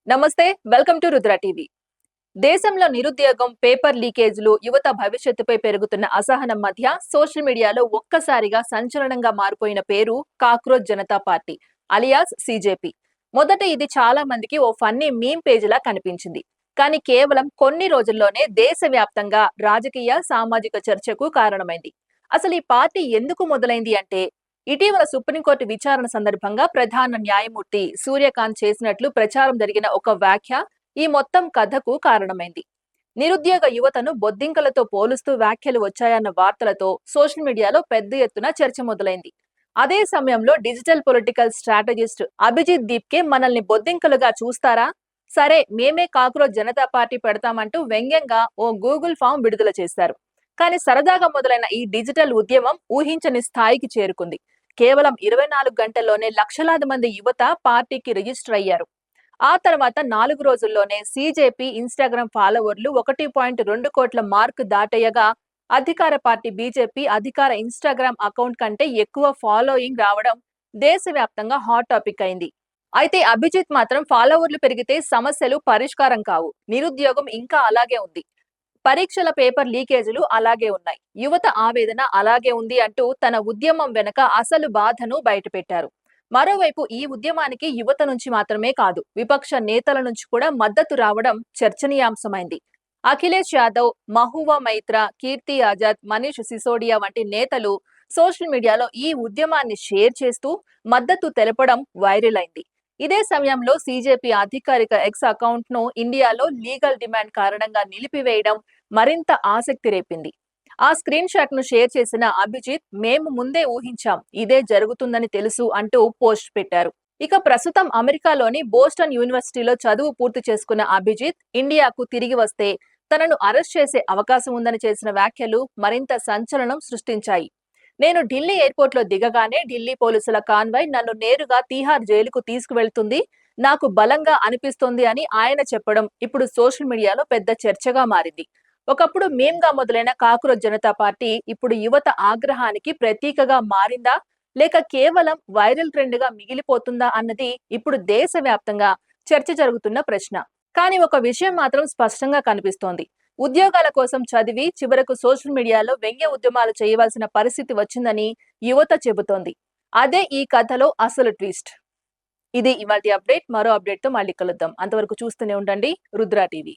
నమస్తే, welcome to Rudra TV. దేశంలో నిరుద్యోగం, పేపర్ లీకేజీలు, యువత భవిష్యత్తుపై పెరుగుతున్న అసహనం మధ్య సోషల్ మీడియాలో ఒక్కసారిగా సంచలనంగా మారిపోయిన పేరు cockroach Janata party alias CJP. మొదట ఇది చాలా మందికి ఓ ఫన్నీ మీమ్ పేజీలా కనిపించింది. కానీ కేవలం కొన్ని రోజుల్లోనే దేశవ్యాప్తంగా రాజకీయ, సామాజిక చర్చకు కారణమైంది. అసలు ఈ పార్టీ ఎందుకు మొదలైంది అంటే, ఇటీవల సుప్రీంకోర్టు విచారణ సందర్భంగా ప్రధాన న్యాయమూర్తి సూర్యకాంత్ చేసినట్లు ప్రచారం జరిగిన ఒక వ్యాఖ్య ఈ మొత్తం కథకు కారణమైంది. నిరుద్యోగ యువతను బొద్దింకలతో పోలుస్తూ వ్యాఖ్యలు వచ్చాయన్న వార్తలతో సోషల్ మీడియాలో పెద్ద ఎత్తున చర్చ మొదలైంది. అదే సమయంలో digital political strategist Abhijit Dipke మనల్ని బొద్దింకలుగా చూస్తారా, సరే మేమే కాక్రోచ్ జనతా పార్టీ పెడతామంటూ వ్యంగ్యంగా ఓ గూగుల్ ఫామ్ విడుదల చేశారు. కానీ సరదాగా మొదలైన ఈ డిజిటల్ ఉద్యమం ఊహించని స్థాయికి చేరుకుంది. కేవలం 24 గంటల్లోనే లక్షలాది మంది యువత పార్టీకి రిజిస్టర్ అయ్యారు. ఆ తర్వాత 4 రోజుల్లోనే సీజేపీ ఇన్స్టాగ్రామ్ ఫాలోవర్లు 1.2 కోట్ల మార్క్ దాటేయగా, అధికార పార్టీ బీజేపీ అధికార ఇన్స్టాగ్రామ్ అకౌంట్ కంటే ఎక్కువ ఫాలోయింగ్ రావడం దేశవ్యాప్తంగా హాట్ టాపిక్ అయింది. అయితే అభిజిత్ మాత్రం ఫాలోవర్లు పెరిగితే సమస్యలు పరిష్కారం కావు, నిరుద్యోగం ఇంకా అలాగే ఉంది, పరీక్షల పేపర్ లీకేజీలు అలాగే ఉన్నాయి, యువత ఆవేదన అలాగే ఉంది అంటూ తన ఉద్యమం వెనక అసలు బాధను బయటపెట్టారు. మరోవైపు ఈ ఉద్యమానికి యువత నుంచి మాత్రమే కాదు, విపక్ష నేతల నుంచి కూడా మద్దతు రావడం చర్చనీయాంశమైంది. అఖిలేష్ యాదవ్, మహువా మైత్రా, కీర్తి ఆజాద్, మనీష్ సిసోడియా వంటి నేతలు సోషల్ మీడియాలో ఈ ఉద్యమాన్ని షేర్ చేస్తూ మద్దతు తెలపడం వైరల్ అయింది. ఇదే సమయంలో సీజేపీ అధికారిక ఎక్స్ అకౌంట్ ను ఇండియాలో లీగల్ డిమాండ్ కారణంగా నిలిపివేయడం మరింత ఆసక్తి రేపింది. ఆ స్క్రీన్ షాట్ ను షేర్ చేసిన అభిజిత్, మేము ముందే ఊహించాం, ఇదే జరుగుతుందని తెలుసు అంటూ పోస్ట్ పెట్టారు. ఇక ప్రస్తుతం అమెరికాలోని బోస్టన్ యూనివర్సిటీలో చదువు పూర్తి చేసుకున్న అభిజిత్ ఇండియాకు తిరిగి వస్తే తనను అరెస్ట్ చేసే అవకాశం ఉందని చేసిన వ్యాఖ్యలు మరింత సంచలనం సృష్టించాయి. నేను ఢిల్లీ ఎయిర్పోర్ట్ లో దిగగానే ఢిల్లీ పోలీసుల కాన్వాయ్ నన్ను నేరుగా తీహార్ జైలుకు తీసుకువెళ్తుంది, నాకు బలంగా అనిపిస్తోంది అని ఆయన చెప్పడం ఇప్పుడు సోషల్ మీడియాలో పెద్ద చర్చగా మారింది. ఒకప్పుడు మేమ్ గా మొదలైన కాక్రోచ్ జనతా పార్టీ ఇప్పుడు యువత ఆగ్రహానికి ప్రతీకగా మారిందా, లేక కేవలం వైరల్ ట్రెండ్ గా మిగిలిపోతుందా అన్నది ఇప్పుడు దేశవ్యాప్తంగా చర్చ జరుగుతున్న ప్రశ్న. కానీ ఒక విషయం మాత్రం స్పష్టంగా కనిపిస్తోంది. ఉద్యోగాల కోసం చదివి చివరకు సోషల్ మీడియాలో వ్యంగ్య ఉద్యమాలు చేయవలసిన పరిస్థితి వచ్చిందని యువత చెబుతోంది. అదే ఈ కథలో అసలు ట్విస్ట్. ఇది ఇవాల్టి అప్డేట్. మరో అప్డేట్ తో మళ్ళీ కలుద్దాం. అంతవరకు చూస్తూనే ఉండండి రుద్ర టీవీ.